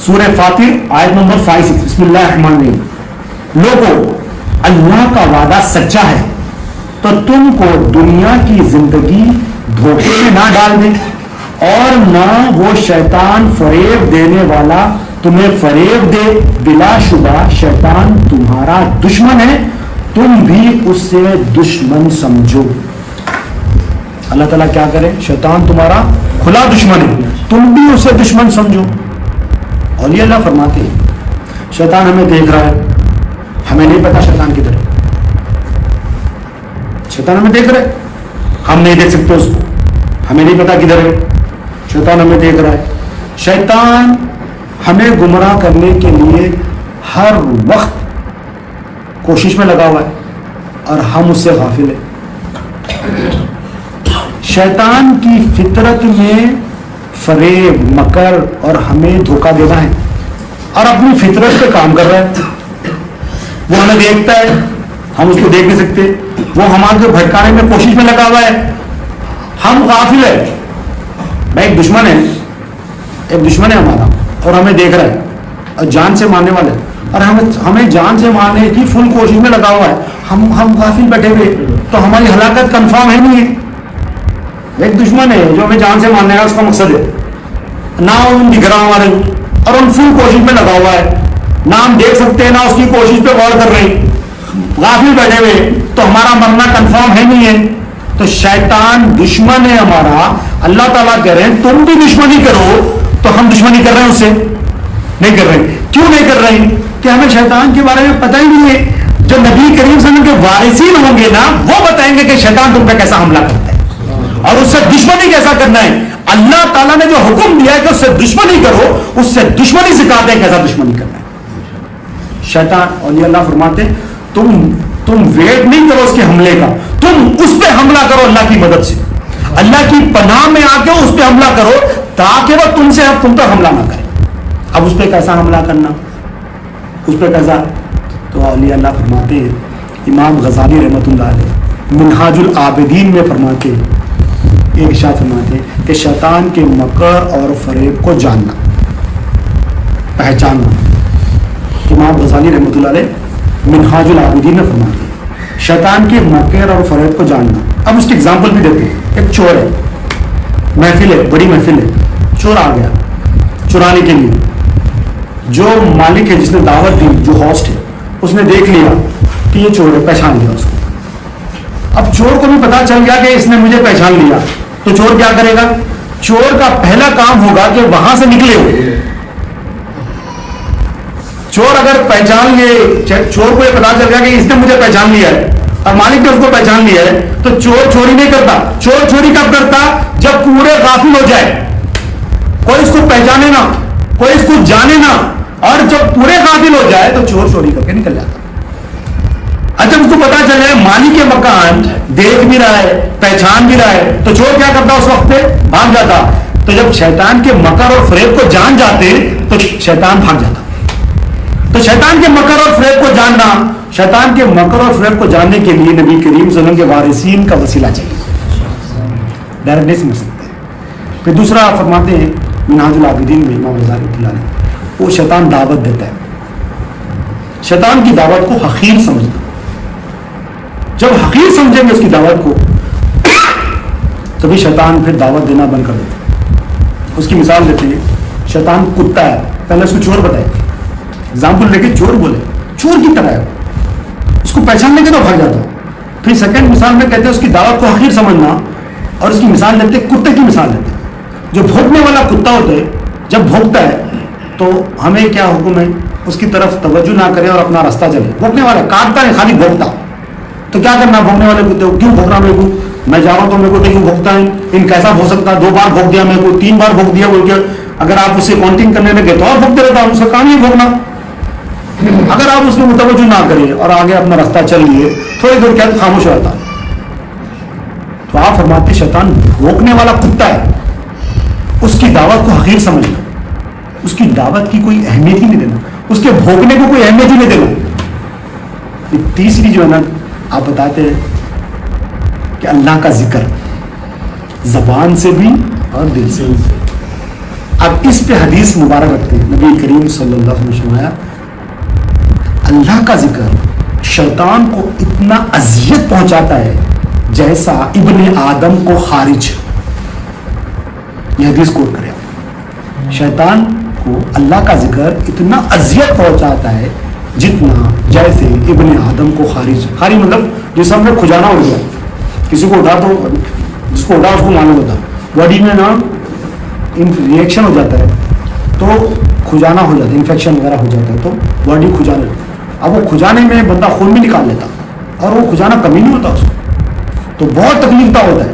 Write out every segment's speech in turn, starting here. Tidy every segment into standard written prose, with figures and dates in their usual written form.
سورہ فاطر آیت نمبر 5 بسم اللہ الرحمن الرحیم. لوگوں اللہ کا وعدہ سچا ہے تو تم کو دنیا کی زندگی دھوکے میں نہ ڈال دے اور نہ وہ شیطان فریب دینے والا تمہیں فریب دے. بلا شبہ شیطان تمہارا دشمن ہے, تم بھی اس سے دشمن سمجھو. اللہ تعالیٰ کیا کرے؟ شیطان تمہارا کھلا دشمن ہے, تم بھی اسے دشمن سمجھو. اور یہ اللہ فرماتے ہیں شیطان ہمیں دیکھ رہا ہے, ہمیں نہیں پتا شیطان کدھر ہے. شیطان ہمیں دیکھ رہا ہے, ہم نہیں دیکھ سکتے اس کو, ہمیں نہیں پتا کدھر ہے. شیطان ہمیں دیکھ رہا ہے. شیطان ہمیں گمراہ کرنے کے لیے ہر وقت کوشش میں لگا ہوا ہے اور ہم اس سے غافل ہیں. شیطان کی فطرت میں فریب, مکر اور ہمیں دھوکہ دینا ہے, اور اپنی فطرت پہ کام کر رہا ہے. وہ ہمیں دیکھتا ہے, ہم اس کو دیکھ نہیں سکتے. وہ ہمارے کو بھٹکانے میں کوشش میں لگا ہوا ہے, ہم غافل ہے. بھائی ایک دشمن ہے, ایک دشمن ہے ہمارا, اور ہمیں دیکھ رہا ہے اور جان سے مارنے والا ہے, اور ہمیں جان سے مارنے کی فل کوشش میں لگا ہوا ہے. ہم غافل بیٹھے ہوئے, تو ہماری ہلاکت کنفرم ہے نہیں ہے. ایک دشمن ہے جو ہمیں جان سے مارنے کا اس کا مقصد ہے, نہ ان دکھ رہا ہمارے, اور ہم فل کوشش میں لگا ہوا ہے, نہ ہم دیکھ سکتے ہیں نہ اس کی کوشش پہ غور کر رہے ہیں, غافل بیٹھے ہوئے, تو ہمارا مرنا کنفرم ہے نہیں ہے. تو شیطان دشمن ہے ہمارا. اللہ تعالیٰ کہہ رہے ہیں تم بھی دشمنی کرو, تو ہم دشمنی کر رہے ہیں اس سے نہیں کر رہے. کیوں نہیں کر رہے ہیں؟ کہ ہمیں شیطان کے بارے میں پتہ ہی نہیں ہے. جو نبی کریم صلی اللہ علیہ وسلم کے وارثین ہوں گے نا, وہ بتائیں گے کہ شیطان تم پہ کیسا حملہ کرتا ہے اور اس سے دشمنی کیسا کرنا ہے. اللہ تعالیٰ نے جو حکم دیا ہے کہ اس سے دشمنی کرو, اس سے دشمنی سکھاتے ہیں کیسا دشمنی کرنا ہے. شیطان اور اللہ فرماتے ہیں تم ویٹ نہیں کرو اس کے حملے کا, تم اس پہ حملہ کرو اللہ کی مدد سے, اللہ کی پناہ میں آ کے اس پہ حملہ کرو تاکہ وہ تم پہ حملہ نہ کرے. اب اس پہ کیسا حملہ کرنا, اس پہ کیسا؟ تو اولیاء اللہ فرماتے ہیں, امام غزالی رحمۃ اللہ علیہ منہاج العابدین میں فرماتے ایک ارشاد فرماتے ہیں کہ شیطان کے مکر اور فریب کو جاننا, پہچاننا. امام غزالی رحمۃ اللہ علیہ منہاج العابدین میں فرماتے ہیں شیطان کے مکر اور فریب کو جاننا. اب اس کی ایگزامپل بھی دیتے ہیں. ایک چور ہے, محفل ہے, بڑی محفل ہے, چور آ گیا چرانے کے لیے. جو مالک ہے جس نے دعوت دی, جو ہوسٹ ہے, اس نے دیکھ لیا کہ یہ چور ہے, پہچان لیا اس کو. اب چور کو بھی پتا چل گیا کہ اس نے مجھے پہچان لیا, تو چور کیا کرے گا؟ چور کا پہلا کام ہوگا کہ وہاں سے نکلے ہو. چور اگر پہچان لیے, چور کو یہ پتا چل گیا کہ اس نے مجھے پہچان لیا ہے اور مالک نے اس کو پہچان لیا ہے, تو چور چوری نہیں کرتا. چور چوری کب کرتا؟ جب پورے غافل ہو جائے, کوئی اس کو پہچانے نہ, کوئی اس کو جانے نہ, اور جب پورے غافل ہو جائے تو چور چوری کر کے نکل جاتا. اچھا اس کو پتا چل رہا ہے مالک کے مکان دیکھ بھی رہا ہے, پہچان بھی رہا ہے, تو چور کیا کرتا اس وقت پہ؟ بھاگ جاتا. تو جب شیطان کے مکر اور فریب کو جان جاتے تو شیطان بھاگ جاتا. تو شیطان کے مکر اور فریب کو جاننا, شیطان کے مکر اور فریب کو جاننے کے لیے نبی کریم صلی اللہ علیہ وسلم کے وارثین کا وسیلہ چاہیے, ڈائریکٹ نہیں سمجھ سکتے. پھر دوسرا فرماتے ہیں منہاج العابدین میں امام غزالی رحمۃ اللہ علیہ, وہ شیطان دعوت دیتا ہے. شیطان کی دعوت کو حقیر سمجھنا. جب حقیر سمجھیں گے اس کی دعوت کو, تبھی شیطان پھر دعوت دینا بند کر دیتا ہے. اس کی مثال دیتے ہیں, شیطان کتا ہے, پہلے اس کو چور بتائے, ایگزامپل لے کے چور بولے, چور کی طرح ہے, اس کو پہچان لے کے تو بھاگ جاتا. پھر سیکنڈ مثال میں کہتے ہیں اس کی دعوت کو حقیر سمجھنا, اور اس کی مثال دیتے ہیں کتے کی مثال دیتے ہیں. جو بھونکنے والا کتا ہوتا ہے, جب بھونکتا ہے تو ہمیں کیا حکم ہے؟ اس کی طرف توجہ نہ کرے اور اپنا راستہ چلے. بھونکنے والا کاٹتا ہے, خالی بھونکتا. تو کیا کرنا بھونکنے والے کتے کو؟ کیوں بھونکنا میرے کو؟ میں جا رہا ہوں تو میرے کو کیوں بھونکتا ہے؟ ان کیسا بھونک سکتا ہے؟ 2 بار بھونک دیا میرے کو, 3 بار بھونک دیا بول کے. اگر آپ اس سے کاؤنٹنگ کرنے لگے تو اور بھونکتے رہتا, اس کا کام ہی بھونکنا. اگر آپ اس میں متوجہ نہ کریں اور آگے اپنا راستہ چل لیے, تھوڑی دیر کیا خاموش رہتا. تو آپ فرماتے شیطان بھونکنے والا کتا ہے, اس کی دعوت کو حقیر سمجھنا, اس کی دعوت کی کوئی اہمیت ہی نہیں دینا, اس کے بھونکنے کو کوئی اہمیت ہی نہیں دینا. تیسری جو ہے نا, آپ بتاتے ہیں کہ اللہ کا ذکر زبان سے بھی اور دل سے بھی. اب اس پہ حدیث مبارک رکھتے ہیں، نبی کریم صلی اللہ علیہ وسلم نے فرمایا اللہ کا ذکر شیطان کو اتنا اذیت پہنچاتا ہے جیسا ابن آدم کو خارج. یہ حدیث کوٹ کرے. شیطان کو اللہ کا ذکر اتنا اذیت پہنچاتا ہے جتنا جیسے ابن آدم کو خارج. خارج مطلب جس ہم نے کھجانا ہو گیا، کسی کو اٹھا تو جس کو اٹھا اس کو معلوم ہوتا باڈی میں نا ریئیکشن ہو جاتا ہے تو کھجانا ہو جاتا ہے، انفیکشن وغیرہ ہو جاتا ہے تو باڈی کھجانے. اب وہ کھجانے میں بندہ خون بھی نکال لیتا اور وہ کھجانا کمی نہیں ہوتا اس کو، تو بہت تکلیف دہ ہوتا ہے.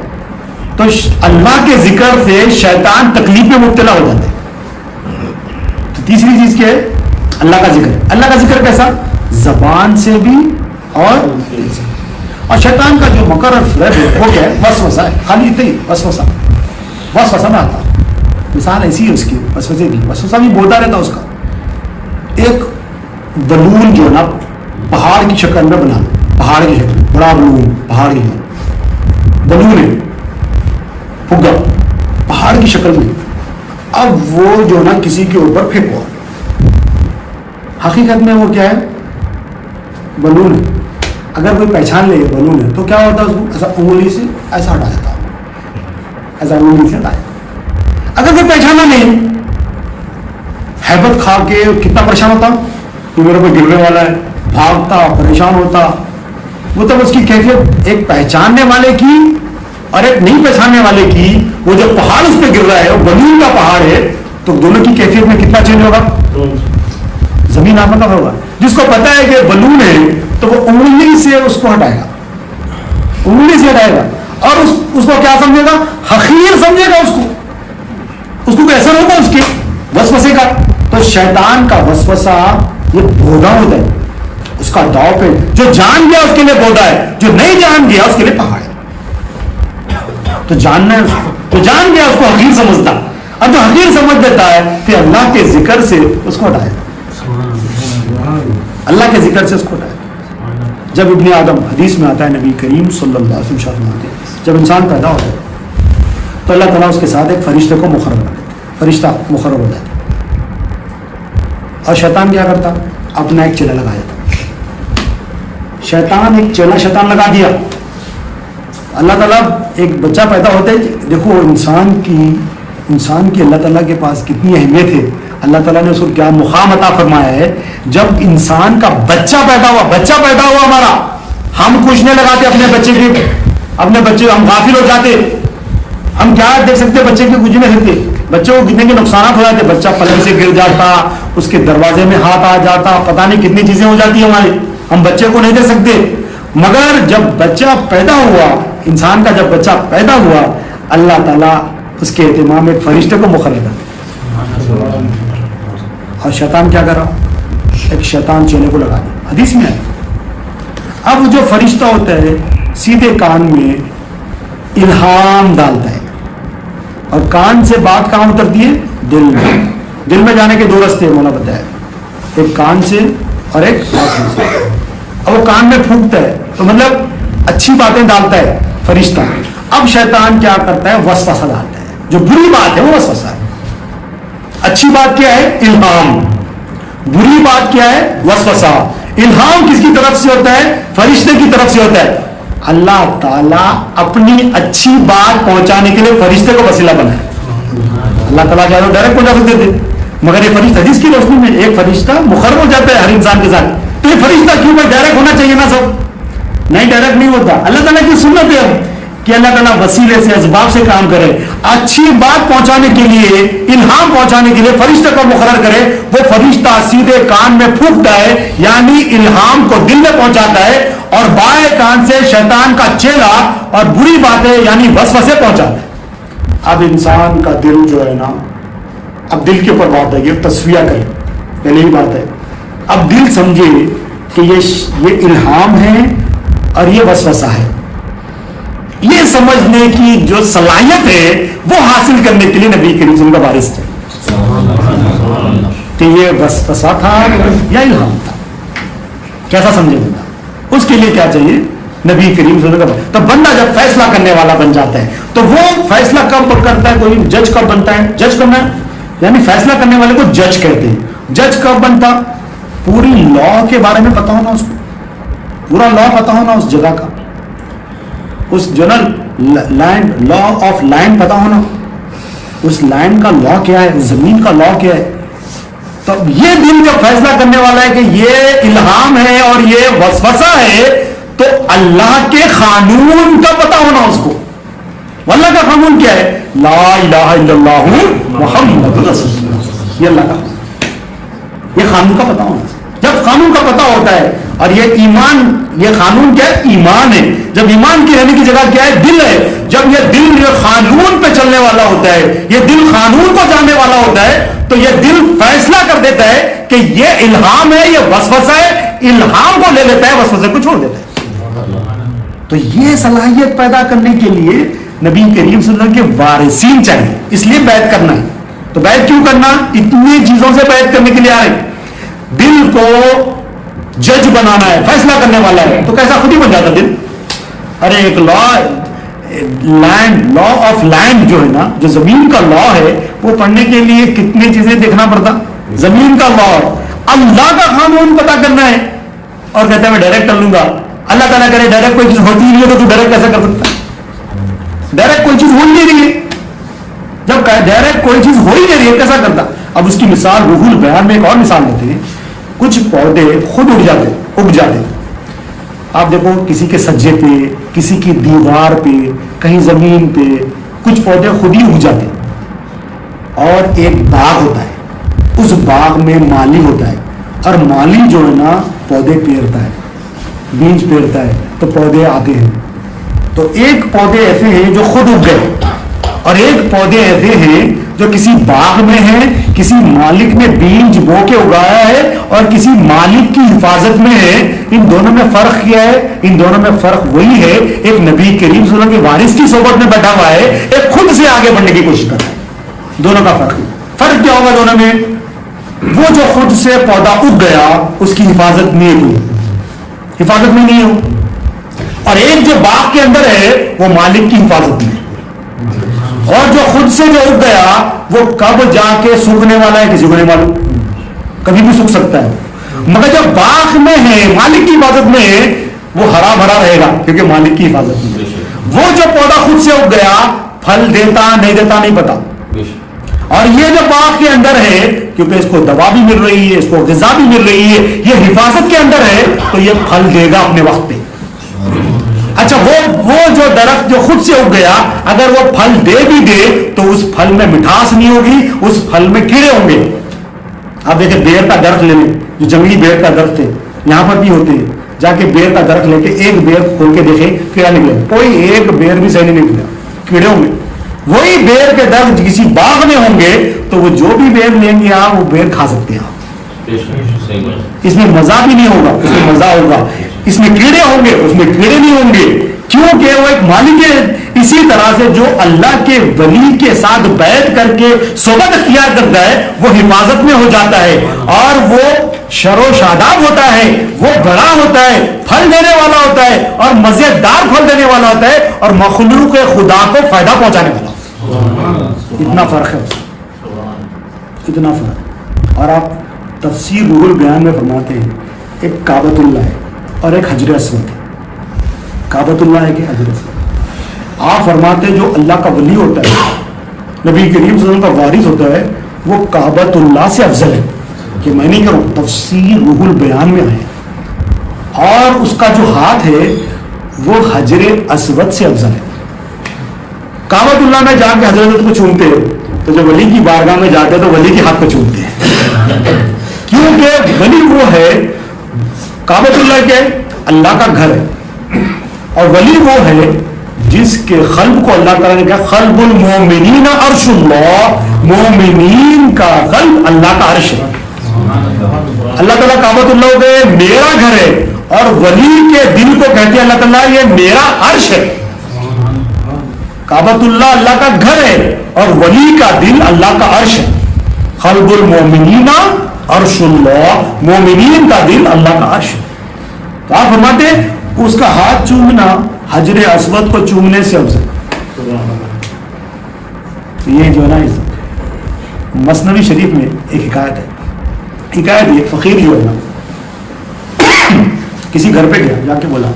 تو اللہ کے ذکر سے شیطان تکلیف میں مبتلا ہو جاتا ہے. تو تیسری چیز کیا ہے؟ اللہ کا ذکر. اللہ کا ذکر کیسا؟ زبان سے بھی اور شیطان کا جو مکر اور فریب ہے وہ کیا ہے؟ وسوسہ ہے. خالی اتنا ہی وسوسہ میں آتا. مثال ایسی ہے اس کی وسوسے کی، وسوسہ بھی بولتا رہتا اس کا. ایک بلون جو نا پہاڑ کی شکل میں بنا، پہاڑ کی شکل، بڑا بلون پہاڑ کی بلون ہے، پھگا پہاڑ کی شکل میں. اب وہ جو نا کسی کے اوپر پھینکو، حقیقت میں وہ کیا ہے؟ بلون ہے. اگر کوئی پہچان لے بلون ہے تو کیا ہوتا ہے؟ اس کو ایسا انگلی سے ایسا ہٹا دیتا، ایسا انگلی سے ہٹایا. اگر کوئی پہچانا نہیں، ہیبت کھا کے کتنا پریشان ہوتا کہ میرے کو گرنے والا ہے، بھاگتا پریشان ہوتا. وہ تب اس کی کیفیت ایک پہچاننے والے کی اور ایک نہیں پہچاننے والے کی، وہ جو پہاڑ اس پہ گر رہا ہے وہ بلون کا پہاڑ ہے، تو دونوں کی کیفیت میں کتنا چینج ہوگا؟ زمین آسمان کا ہوگا. جس کو پتا ہے کہ بلون ہے تو وہ انگلی سے اس کو ہٹائے گا، انگلی سے ہٹائے گا اور اس کو کیا سمجھے گا؟ حقیر سمجھے گا. اس کو ایسا ہوگا اس کے وسوسے کا. تو شیطان کا وسوسہ یہ بودا ہوتا ہے، اس کا داؤ پہ جو جان گیا اس کے لیے بودا ہے، جو نہیں جان گیا اس کے لیے پہاڑ ہے. تو جاننا ہے تو جان گیا اس کو حقیر سمجھتا، اب جو حقیر سمجھ دیتا ہے پھر اللہ کے ذکر سے اس کو ہٹائے، اللہ کے ذکر سے اس کو ہٹائے. جب ابن آدم، حدیث میں آتا ہے نبی کریم صلی اللہ علیہ وسلم فرماتے ہیں جب انسان پیدا ہوتا ہے تو اللہ تعالیٰ اس کے ساتھ ایک فرشتے کو مقرر کر دیتا ہے، فرشتہ مقرر ہو جاتا ہے. اور شیطان کیا کرتا؟ اپنا ایک چیلا لگا دیتا. شیطان ایک چیلا شیطان لگا دیا. اللہ تعالیٰ ایک بچہ پیدا ہوتا ہے. دیکھو انسان کی اللہ تعالیٰ کے پاس کتنی اہمیت ہے. اللہ تعالیٰ نے اس کو کیا مقام عطا فرمایا ہے. جب انسان کا بچہ پیدا ہوا ہمارا، ہم کچھ نہیں لگاتے اپنے بچے ہم غافل ہو جاتے. ہم کیا دیکھ سکتے؟ بچے کے کچھ نہیں سکتے. بچے کو کتنے کے نقصانات ہو جاتے. بچہ پلنگ سے گر جاتا، اس کے دروازے میں ہاتھ آ جاتا، پتہ نہیں کتنی چیزیں ہو جاتی ہیں ہماری. ہم بچے کو نہیں دیکھ سکتے. مگر جب بچہ پیدا ہوا، انسان کا جب بچہ پیدا ہوا، اللہ تعالیٰ اس کے اہتمام ایک فرشتے کو مقرر کر. اور شیطان کیا کرا؟ ایک شیطان چیلے کو لگا دیا. حدیث میں ہے. اب جو فرشتہ ہوتا ہے سیدھے کان میں الہام ڈالتا ہے اور کان سے بات کہاں اترتی ہے؟ دل میں جانے کے دو راستے مولا بتایا، ایک کان سے اور ایک ہاتھ سے. اور وہ کان میں پھونکتا ہے تو مطلب اچھی باتیں ڈالتا ہے فرشتہ. اب شیطان کیا کرتا ہے؟ وسوسہ ڈالتا ہے. جو بری بات ہے وہ وسوسہ ہے. اچھی بات کیا ہے؟ الہام. بری بات کیا ہے؟ وسوسہ. الہام کس کی طرف سے ہوتا ہے؟ فرشتے کی طرف سے ہوتا ہے. اللہ تعالیٰ اپنی اچھی بات پہنچانے کے لیے فرشتے کو وسیلہ بنائے. اللہ تعالیٰ چاہے ڈائریکٹ پہنچا سکتے تھے، مگر یہ فرشتہ، حدیث کی روشنی میں ایک فرشتہ مقرر ہو جاتا ہے ہر انسان کے ساتھ. تو یہ فرشتہ کیوں بھائی ڈائریکٹ ہونا چاہیے نا سب؟ نہیں، ڈائریکٹ نہیں ہوتا. اللہ تعالیٰ کی سنت ہے کہ اللہ تعالیٰ وسیلے سے، اسباب سے کام کرے. اچھی بات پہنچانے کے لیے، الہام پہنچانے کے لیے فرشتے کو مقرر کرے. وہ فرشتہ سیدھے کان میں پھونکتا ہے، یعنی الہام کو دل میں پہنچاتا ہے، اور بائیں کان سے شیطان کا چیلا اور بری باتیں یعنی وسوسے پہنچاتا ہے. اب انسان کا دل جو ہے نا، اب دل کے اوپر بات ہے، یہ تصفیہ کرے. پہلے ہی بات ہے، اب دل سمجھے کہ یہ الہام ہے اور یہ وسوسہ ہے. یہ سمجھنے کی جو صلاحیت ہے وہ حاصل کرنے کے لیے نبی کریم صلی اللہ علیہ وسلم کا وارث تھے کہ یہ وسوسہ تھا یا الہام تھا. کیسا سمجھے بندہ؟ اس کے لیے کیا چاہیے؟ نبی کریم صلی اللہ علیہ وسلم. تو بندہ جب فیصلہ کرنے والا بن جاتا ہے تو وہ فیصلہ کب کرتا ہے؟ کوئی جج کب بنتا ہے؟ جج کرنا ہے یعنی فیصلہ کرنے والے کو جج کہتے ہیں. جج کب بنتا؟ پوری لا کے بارے میں پتا ہونا اس کو, پورا لا پتا ہونا اس جگہ کا, اس general land law of land پتا ہونا, اس لینڈ کا لا کیا ہے, اس زمین کا لا کیا ہے. تو یہ دل جو فیصلہ کرنے والا ہے کہ یہ الہام ہے اور یہ وسوسہ ہے, تو اللہ کے قانون کا پتا ہونا اس کو. اللہ کا قانون کیا ہے؟ لا الہ الا اللہ محمد رسول اللہ. یہ اللہ کا یہ قانون کا پتا ہونا. جب قانون کا پتا ہوتا ہے, اور یہ ایمان, یہ قانون کیا ہے؟ ایمان ہے. جب ایمان کی رہنے کی جگہ کیا ہے؟ دل ہے. جب یہ دل یہ قانون پہ چلنے والا ہوتا ہے, یہ دل قانون کو جاننے والا ہوتا ہے, تو یہ دل فیصلہ کر دیتا ہے کہ یہ الہام ہے, یہ وسوسہ ہے. الہام کو لے لیتا ہے, وسوسے کو چھوڑ دیتا ہے. تو یہ صلاحیت پیدا کرنے کے لیے نبی کریم صلی اللہ علیہ وسلم کے وارثین چاہیے. اس لیے بیعت کرنا ہے. تو بیعت کیوں کرنا؟ اتنی چیزوں سے بیعت کرنے کے لیے آئے. دل کو جج بنانا ہے, فیصلہ کرنے والا ہے, تو کیسا خود ہی بن جاتا دل. ارے ایک لا لینڈ, لا آف لینڈ جو ہے نا, جو زمین کا لا ہے, وہ پڑھنے کے لیے کتنی چیزیں دیکھنا پڑتا. زمین کا لا, اللہ کا قانون پتا کرنا ہے, اور کہتا ہے میں ڈائریکٹ کر لوں گا. اللہ تعالیٰ کرے ڈائریکٹ کوئی چیز ہوتی نہیں ہے تو ڈائریکٹ کیسا کر سکتا ہے؟ ڈائریکٹ کوئی چیز ہو ہی نہیں رہی ہے. جب ڈائریکٹ کوئی چیز ہو ہی نہیں رہی ہے, کیسا کرتا؟ اب اس کی مثال روح البیان میں ایک اور مثال دیتے ہیں. کچھ پودے خود اگ جاتے. آپ دیکھو کسی کے سجے پہ, کسی کی دیوار پہ, کہیں زمین پہ, کچھ پودے خود ہی اگ جاتے. اور ایک باغ ہوتا ہے, اس باغ میں مالی ہوتا ہے, اور مالی جو ہے نا پودے پیرتا ہے, بیج پیرتا ہے, تو پودے آتے ہیں. تو ایک پودے ایسے ہیں جو خود اگ گئے, اور ایک پودے ایسے ہیں جو کسی باغ میں ہیں, کسی مالک نے بیج بو کے اگایا ہے, اور کسی مالک کی حفاظت میں ہے. ان دونوں میں فرق کیا ہے؟ ان دونوں میں فرق وہی ہے, ایک نبی کریم صلی اللہ علیہ وسلم کے وارث کی صحبت میں بیٹھا ہوا ہے, ایک خود سے آگے بڑھنے کی کوشش کر رہا ہے. دونوں کا فرق کیا ہوگا دونوں میں؟ وہ جو خود سے پودا اگ گیا اس کی حفاظت میں نہیں ہو, اور ایک جو باغ کے اندر ہے وہ مالک کی حفاظت میں. اور جو خود سے جو اگ گیا وہ کب جا کے سوکھنے والا ہے کسی کو نہیں معلوم, کبھی بھی سوکھ سکتا ہے. مگر جب باغ میں ہے, مالک کی حفاظت میں ہے, وہ ہرا بھرا رہے گا کیونکہ مالک کی حفاظت میں. وہ جو پودا خود سے اگ گیا پھل دیتا نہیں دیتا نہیں پتا, اور یہ جو باغ کے اندر ہے کیونکہ اس کو دوا بھی مل رہی ہے, اس کو غذا بھی مل رہی ہے, یہ حفاظت کے اندر ہے, تو یہ پھل دے گا اپنے وقت پہ. اچھا وہ جو درخت جو خود سے اگ گیا اگر وہ پھل دے بھی دے تو اس پھل میں مٹھاس نہیں ہوگی, اس پھل میں کیڑے ہوں گے. آپ دیکھیں بیر کا درخت لے لیں, جو جنگلی بیر کا درخت ہے, یہاں پر بھی ہوتے ہیں. جا کے بیر کا درخت لے کے ایک بیر کھول کے دیکھیں کیڑا نکلے, کوئی ایک بیر بھی صحیح نہیں نکلا, کیڑے ہوں گے. وہی بیر کے درخت کسی باغ میں ہوں گے تو وہ جو بھی بیر لیں گے آپ وہ بیر کھا سکتے ہیں. اس میں مزہ بھی نہیں ہوگا, اس میں مزہ ہوگا. اس میں کیڑے ہوں گے, اس میں کیڑے نہیں ہوں گے, کیونکہ وہ ایک مالک ہے. اسی طرح سے جو اللہ کے ولی کے ساتھ بیعت کر کے صحبت اختیار کرتا ہے وہ حفاظت میں ہو جاتا ہے, اور وہ شر و شاداب ہوتا ہے, وہ بڑا ہوتا ہے, پھل دینے والا ہوتا ہے, اور مزیدار پھل دینے والا ہوتا ہے, اور مخلوق خدا کو فائدہ پہنچانے والا. اتنا فرق ہے, اتنا فرق. اور آپ تفسیر روح البیان میں فرماتے ہیں ایک کعبۃ اللہ ہے اور ایک حجر اسود ہے. کعبۃ اللہ ہے کہ حجر اسود. آپ فرماتے ہیں جو اللہ کا ولی ہوتا ہے, نبی کریم صلی اللہ علیہ وسلم کا وارث ہوتا ہے, وہ کعبۃ اللہ سے افضل ہے. کہ میں نہیں کروں, تفسیر روح البیان میں آئے. اور اس کا جو ہاتھ ہے وہ حجر اسود سے افضل ہے. کعبۃ اللہ میں جا کے حجر اسود کو چومتے ہیں, تو جو ولی کی بارگاہ میں جاتے ہیں تو ولی کے ہاتھ کو چومتے ہیں, کیونکہ ولی وہ ہے. کعبۃ اللہ کیا ہے؟ اللہ کا گھر ہے, اور ولی وہ ہے جس کے قلب کو اللہ تعالیٰ نے کہا قلب المومنین عرش اللہ, مومنین کا قلب اللہ کا عرش ہے. اللہ تعالیٰ کعبۃ اللہ کو کہے میرا گھر ہے, اور ولی کے دل کو کہتے ہیں اللہ تعالیٰ یہ میرا عرش ہے. کعبۃ اللہ اللہ کا گھر ہے اور ولی کا دل اللہ کا عرش ہے. قلب المومنین عرش اللہ, مومنین کا دل اللہ کا عرش ہے. تو آپ فرماتے اس کا ہاتھ چومنا حجر اسود کو چومنے سے افضل. یہ جو ہے نا مثنوی شریف میں ایک حکایت ہے. حکایت یہ فقیر جو ہے نا کسی گھر پہ گیا, جا کے بولا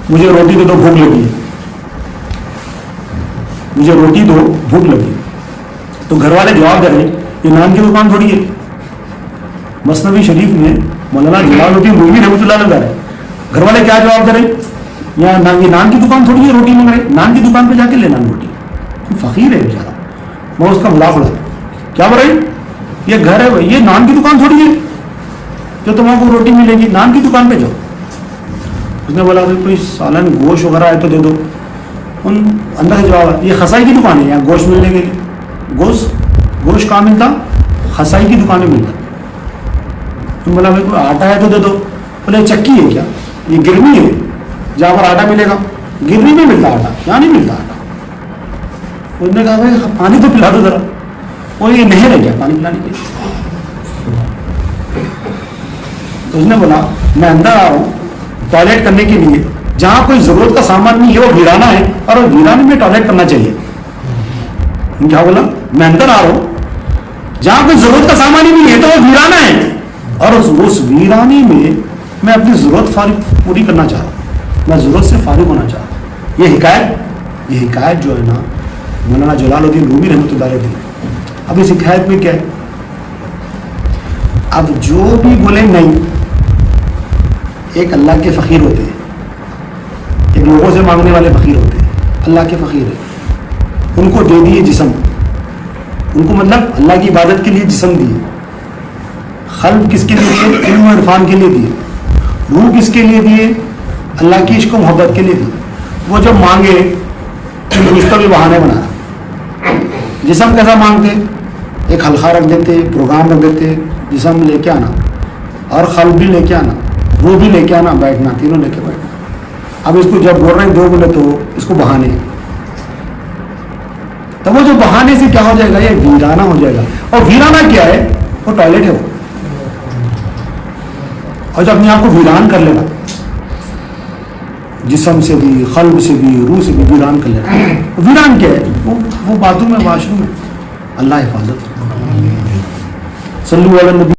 مجھے روٹی دے دو بھوک لگی ہے, مجھے روٹی دو بھوک لگی. تو گھر والے جواب دے رہے یہ نان کی دکان تھوڑی ہے. مثنوی شریف میں مولانا جلال الدین رومی رحمۃ اللہ علیہ ہے, گھر والے کیا جواب دے رہے یہ نان کی دکان تھوڑی ہے روٹی مانگ رہے, نان کی دکان پہ جا کے لینا روٹی. فقیر ہے بیچارہ, میں اس کا مذاق اڑا کیا بول رہے یہ گھر ہے یہ نان کی دکان تھوڑی ہے جو تمہیں کو روٹی ملے گی, نان کی دکان پہ جاؤ. اس نے بولا کوئی سالن گوشت وغیرہ ہے تو دے دو. ان اندر سے جواب یہ خسائی کی دکان ہے, یہاں گوشت ملنے کے لیے گوشت کہاں ملتا, خسائی کی دکان میں ملتا. تم بولا بھائی کوئی آٹا ہے تو دے دو. بولے چکی ہے کیا, یہ گرمی ہے جہاں پر آٹا ملے گا, گرمی میں ملتا آٹا, یہاں نہیں ملتا آٹا. اس نے کہا بھائی پانی تو پلا دو ذرا. وہ یہ نہر ہے کیا پانی پلانے کے. تو اس نے بولا میں اندر آ رہا ہوں ٹوائلٹ کرنے کے لیے, جہاں کوئی ضرورت کا سامان نہیں ہے وہ ویرانہ ہے, اور وہ ویرانے میں ٹوائلٹ کرنا چاہیے. کیا بولا میں اندر آ رہا ہوں جہاں کوئی ضرورت کا سامان ہی نہیں ہے تو وہ ویرانہ ہے, اور اس ویرانی میں میں اپنی ضرورت پوری کرنا چاہ رہا ہوں, میں ضرورت سے فارغ ہونا چاہ رہا ہوں. یہ حکایت جو ہے نا مولانا جلال الدین رومی رحمۃ اللہ علیہ. اب اس حکایت میں کیا ہے, اب جو بھی بولے نہیں, ایک اللہ کے فقیر ہوتے ہیں, ایک لوگوں سے مانگنے والے فقیر ہوتے ہیں, اللہ کے فقیر ہیں, ان کو دے دیے جسم, ان کو مطلب اللہ کی عبادت کے لیے جسم دیے, قلب کس کے لیے دیے, علم و عرفان کے لیے دیے, روح کس کے لیے دیے, اللہ کی عشق و محبت کے لیے دیے. وہ جب مانگے اس کا بھی بہانے بنا. جسم کیسا مانگتے, ایک حلقہ رکھ دیتے, پروگرام رکھ دیتے, جسم لے کے آنا اور قلب بھی لے کے آنا, وہ بھی لے کے آنا, بیٹھنا, تینوں لے کے بیٹھنا. اب اس کو جب بول رہے ہیں دو بولے تو اس کو بہانے, تو وہ جو بہانے سے کیا ہو جائے گا, یہ ویرانہ ہو جائے گا. اور ویرانہ کیا ہے, وہ ٹوائلٹ ہے وہ. اور جب اپنے آپ کو ویران کر لینا, جسم سے بھی, قلب سے بھی, روح سے بھی ویران کر لینا. ویران کیا ہے, وہ باتوں میں, واش روم میں. اللہ حفاظت. صلی اللہ علیہ وسلم.